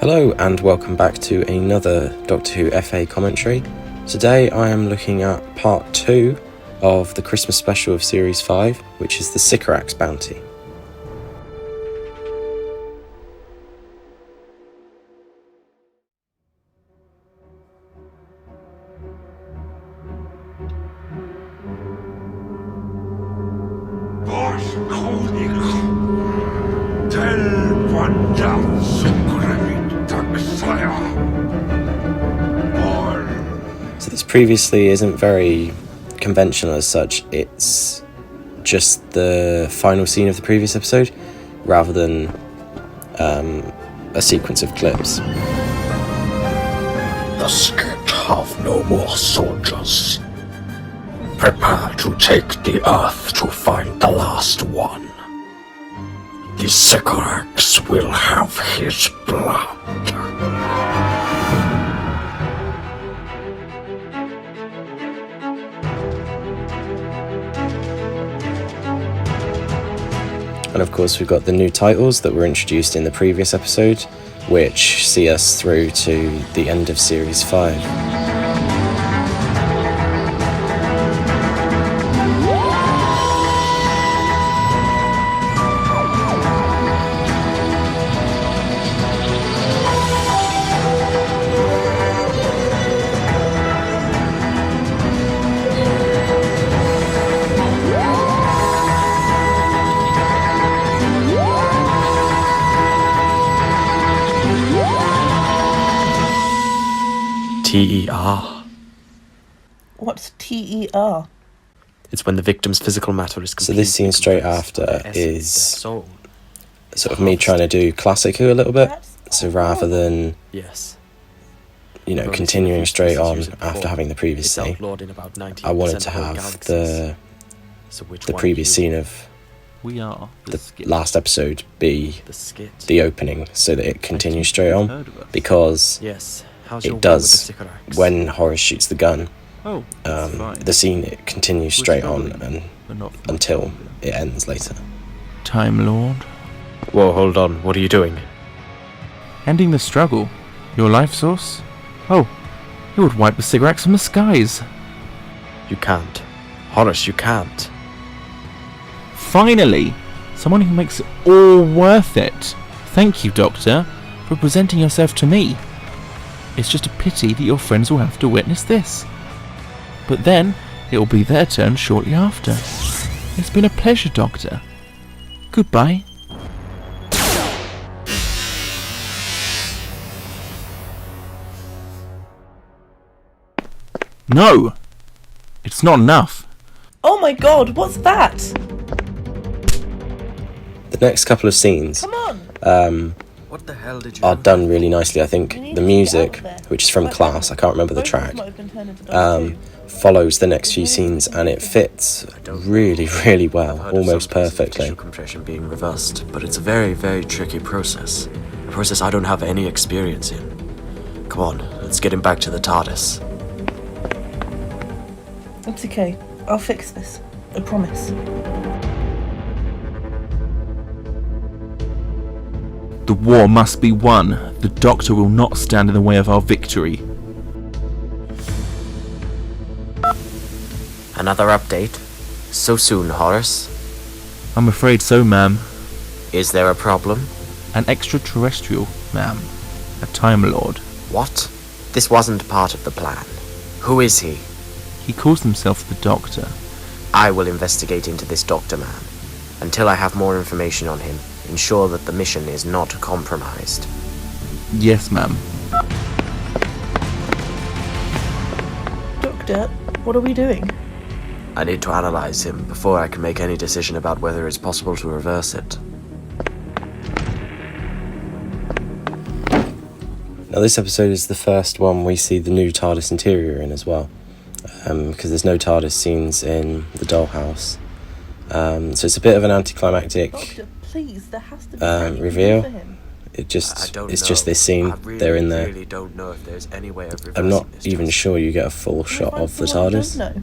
Hello and welcome back to another Doctor Who FA commentary. Today I am looking at part 2 of the Christmas special of Series 5, which is the Sycorax bounty. So this previously isn't very conventional as such. It's just the final scene of the previous episode rather than a sequence of clips. The Skit have no more soldiers. Prepare to take the Earth to find the last one. The Sycorax will have his blood. And of course we've got the new titles that were introduced in the previous episode, which see us through to the end of Series 5. TER. What's TER? It's when the victim's physical matter is So this scene straight after is sort of me trying to do classic Who a little bit. So rather than continuing straight on after having the previous scene, I wanted to have the previous scene of the last episode be the opening so that it continues straight on, because it does when Horace shoots the gun. The scene, it continues straight on and until it ends later. Time Lord. Whoa, hold on, what are you doing? Ending the struggle. Your life source? Oh, it would wipe the Sycorax from the skies. You can't. Horace, you can't. Finally! Someone who makes it all worth it. Thank you, Doctor, for presenting yourself to me. It's just a pity that your friends will have to witness this. But then, it will be their turn shortly after. It's been a pleasure, Doctor. Goodbye. No! It's not enough. Oh my god, what's that? The next couple of scenes Come on! What the hell did you are done really nicely. I think need the to music, get out there. which is from Class, I can't remember the Both of track, them have been turned into Doctor Who. follows the next few scenes and it fits really, really well, almost perfectly. Tissue compression being reversed, but it's a very, very tricky process. A process I don't have any experience in. Come on, let's get him back to the TARDIS. It's okay. I'll fix this. I promise. The war must be won. The Doctor will not stand in the way of our victory. Another update? So soon, Horace? I'm afraid so, ma'am. Is there a problem? An extraterrestrial, ma'am. A Time Lord. What? This wasn't part of the plan. Who is he? He calls himself the Doctor. I will investigate into this Doctor Man. Until I have more information on him, ensure that the mission is not compromised. Yes, ma'am. Doctor, what are we doing? I need to analyze him before I can make any decision about whether it's possible to reverse it. Now this episode is the first one we see the new TARDIS interior in as well, because there's no TARDIS scenes in the dollhouse. So it's a bit of an anticlimactic Doctor, please, there has to be something reveal. for him. It's just this scene. They're in there. really don't know if there's any way of reversing I'm not this even just- sure you get a full shot Can I of the find someone who TARDIS. does know?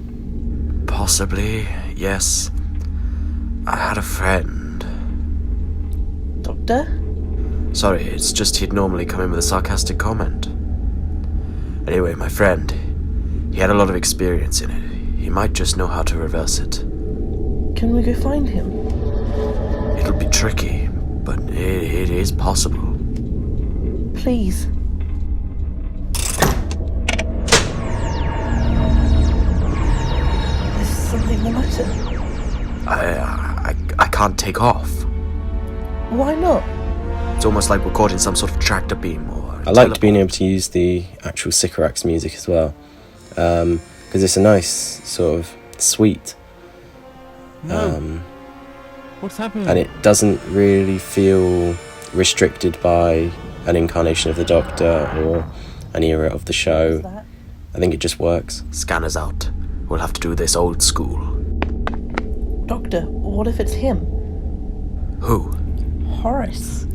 Possibly, yes. I had a friend. Doctor? Sorry, it's just he'd normally come in with a sarcastic comment. Anyway, my friend, he had a lot of experience in it. He might just know how to reverse it. Can we go find him? It'll be tricky, but it is possible. Please. Is something the matter? I can't take off. Why not? It's almost like we're caught in some sort of tractor beam or... I liked being able to use the actual Sycorax music as well, because it's a nice sort of sweet. No. What's happening? And it doesn't really feel restricted by an incarnation of the Doctor or an era of the show. What's that? I think it just works. Scanners out. We'll have to do this old school. Doctor, what if it's him? Who? Horace.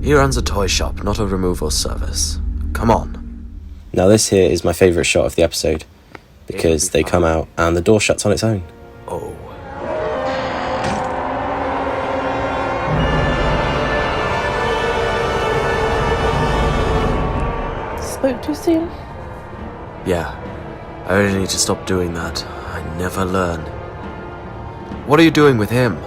He runs a toy shop, not a removal service. Come on. Now this here is my favourite shot of the episode, because they come out and the door shuts on its own. Oh. Spoke too soon? Yeah. I really need to stop doing that. I never learn. What are you doing with him?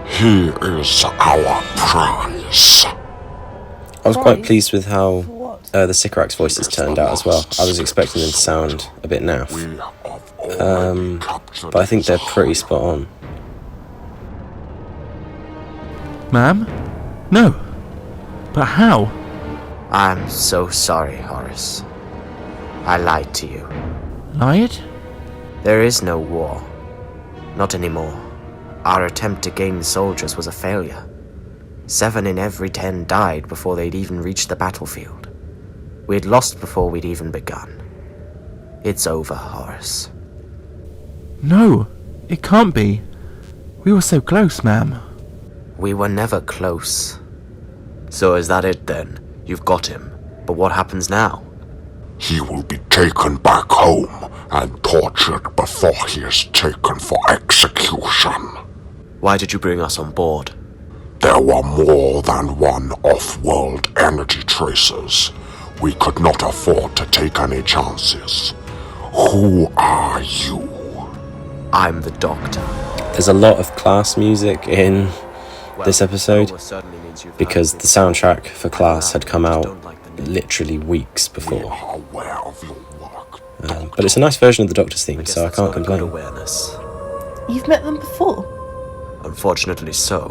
He is our prize. I was quite Prize? pleased with how For what? the Sycorax voices turned out as well. I was expecting them to sound a bit naff, We have already captured but I think they're his pretty heart. spot on. Ma'am? No. But how? I'm so sorry, Horace. I lied to you. Lied? There is no war. Not anymore. Our attempt to gain soldiers was a failure. 7 in every 10 died before they'd even reached the battlefield. We'd lost before we'd even begun. It's over, Horace. No. It can't be. We were so close, ma'am. We were never close. So is that it then? You've got him. But what happens now? He will be taken back home and tortured before he is taken for execution. Why did you bring us on board? There were more than one off-world energy tracers. We could not afford to take any chances. Who are you? I'm the Doctor. There's a lot of Class music in this episode, almost certainly means you've because heard the things. soundtrack for Class had come Just out don't like the name. literally weeks We before. are aware of your work, But it's a nice version of the Doctor's theme, guess so I that's can't not a good complain. awareness. You've met them before? Unfortunately so.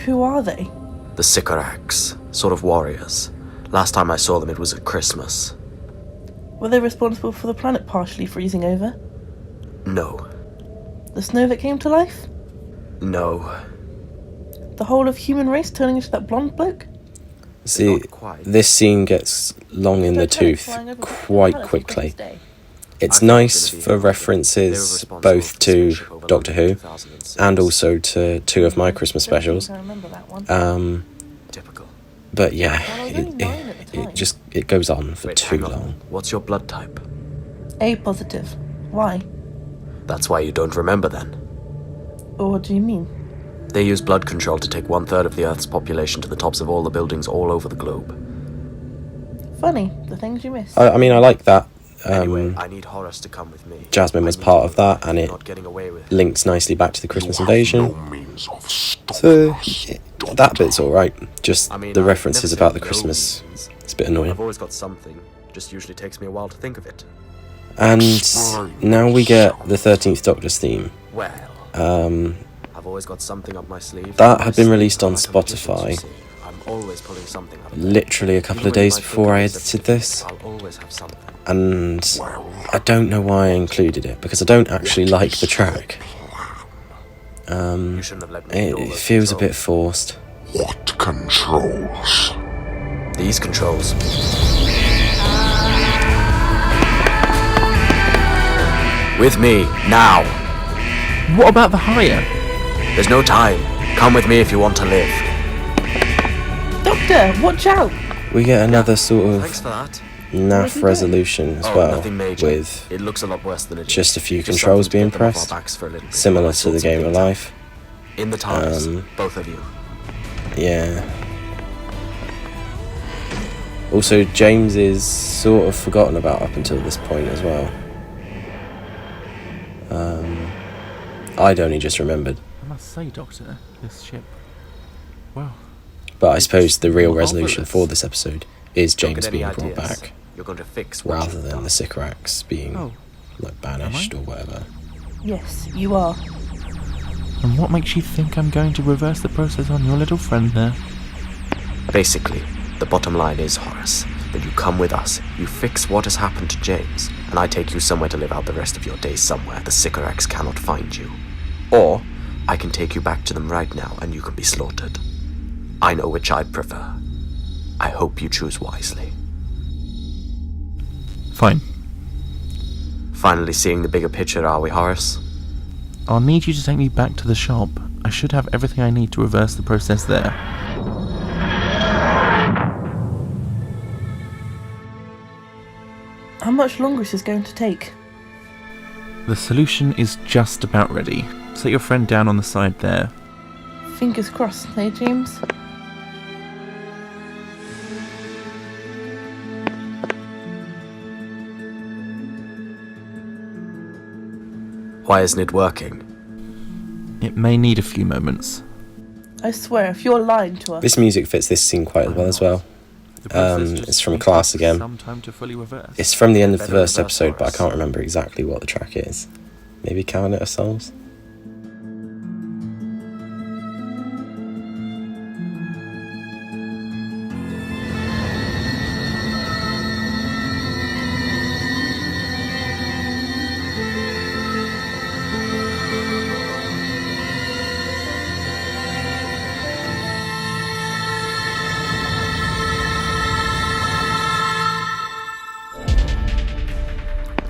Who are they? The Sycorax, sort of warriors. Last time I saw them it was at Christmas. Were they responsible for the planet partially freezing over? No. The snow that came to life? No. The whole of human race turning into that blonde bloke? See, Not quite. this scene gets long in the Titanic tooth flying over quite planets on quickly. Christmas Day. It's I thought it nice was gonna be for They were references responsible both for to Spaceship Overlord Doctor in Who 2006. and also to 2 of my Christmas Don't think specials. I remember that one. Typical. But yeah, Well, I was only 9 at the time. it goes on for Wait, too hang on. long. What's your blood type? A positive. Why? That's why you don't remember then. Or what do you mean? They use blood control to take 1/3 of the Earth's population to the tops of all the buildings all over the globe. Funny, the things you miss. I mean, I like that. Anyway, I need Horace to come with me. Jasmine was I need part to of that, prove and it not getting away with it. links nicely back to the Christmas You have invasion. no means of stopping So us, that bit's alright. Just I mean, the I've references never about said the no Christmas, means. it's a bit annoying. I've always got something. Just usually takes me a while to think of it. And now we get the 13th Doctor's theme. Well, Um, I've always got something up my sleeve. That had been released on Spotify. You see. I'm always pulling something out of there. literally a couple Even of when you days might think before of I it as a edited fix, this, I'll always have something. and I don't know why I included it, because I don't actually like the track. You shouldn't have let me do all It those feels a bit controls. forced. What controls? These controls. With me, now. What about the hire? There's no time. Come with me if you want to live. Doctor, watch out! We get another sort Thanks of for that. naff resolution as well, nothing major. with It looks a lot worse than it is. just a few Just controls something to being get them off pressed, our backs for a little bit similar while I to sort the some Game of things out. Life. In the TARDIS, Um, both of you. Yeah. Also, James is sort of forgotten about up until this point as well. I'd only just remembered. I must say, Doctor, this ship... Well... But I suppose the real resolution for this episode is James being brought back, You're going to fix rather than the Sycorax being banished or whatever. Yes, you are. And what makes you think I'm going to reverse the process on your little friend there? Basically, the bottom line is, Horace, that you come with us, you fix what has happened to James, and I take you somewhere to live out the rest of your days somewhere the Sycorax cannot find you. Or, I can take you back to them right now and you can be slaughtered. I know which I'd prefer. I hope you choose wisely. Fine. Finally seeing the bigger picture, are we, Horace? I'll need you to take me back to the shop. I should have everything I need to reverse the process there. How much longer is this going to take? The solution is just about ready. Set your friend down on the side there. Fingers crossed, eh, James? Why isn't it working? It may need a few moments. I swear, if you're lying to us... This music fits this scene quite well as well. It's from Class again. It's from the end of the first episode, but I can't remember exactly what the track is. Maybe Cabinet of Souls?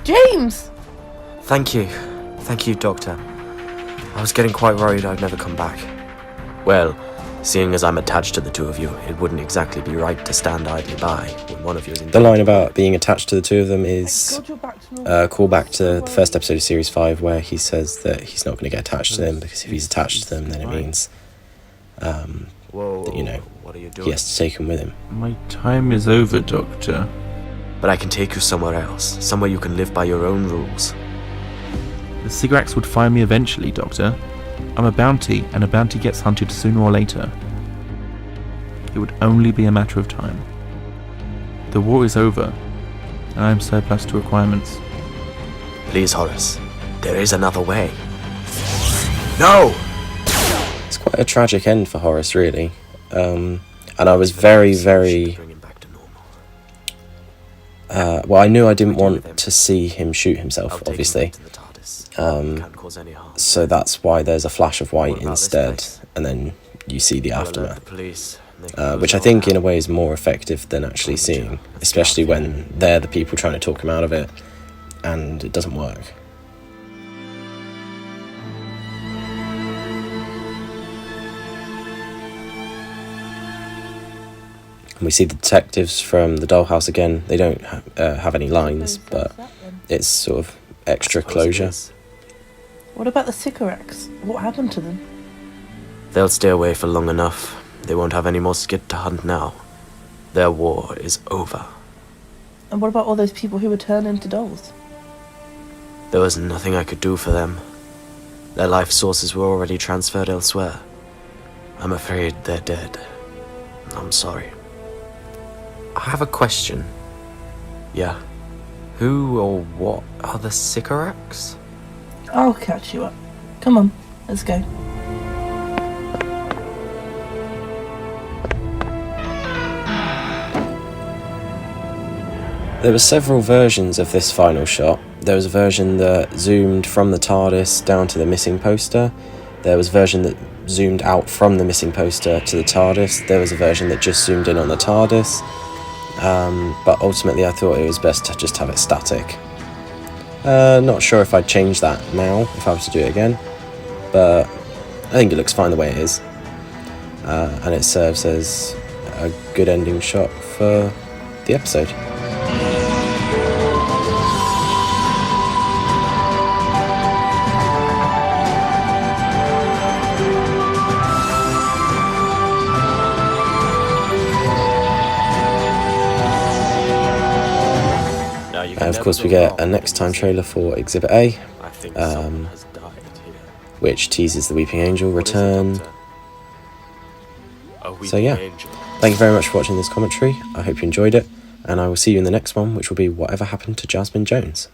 James! Thank you. Thank you, Doctor. I was getting quite worried I'd never come back. Well, seeing as I'm attached to the two of you, it wouldn't exactly be right to stand idly by when one of you is in The line about being attached to the two of them is a callback to the first episode of Series 5, where he says that he's not going to get attached to them, because if he's attached to them, then it means that, you know, what are you doing? he has to take them with him. My time is over, Doctor. But I can take you somewhere else, somewhere you can live by your own rules. The Sycorax would find me eventually, Doctor. I'm a bounty, and a bounty gets hunted sooner or later. It would only be a matter of time. The war is over, and I am surplus to requirements. Please, Horace, there is another way. No! It's quite a tragic end for Horace, really. And I was very, very... well, I knew I didn't want to see him shoot himself, obviously. So that's why there's a flash of white instead, and then you see the aftermath. Which I think in a way is more effective than actually seeing, especially when they're the people trying to talk him out of it, and it doesn't work. And we see the detectives from the dollhouse again. They don't have any lines, but it's sort of extra closure. What about the Sycorax? What happened to them? They'll stay away for long enough. They won't have any more skid to hunt now. Their war is over. And what about all those people who were turned into dolls? There was nothing I could do for them. Their life sources were already transferred elsewhere. I'm afraid they're dead. I'm sorry. I have a question. Yeah. Who or what are the Sycorax? I'll catch you up. Come on, let's go. There were several versions of this final shot. There was a version that zoomed from the TARDIS down to the missing poster. There was a version that zoomed out from the missing poster to the TARDIS. There was a version that just zoomed in on the TARDIS. But ultimately I thought it was best to just have it static. Not sure if I'd change that now, if I was to do it again. But I think it looks fine the way it is. And it serves as a good ending shot for the episode. And of course we get a next time trailer for Exhibit A, which teases the Weeping Angel return. So yeah, thank you very much for watching this commentary. I hope you enjoyed it, and I will see you in the next one, which will be Whatever Happened to Jasmine Jones.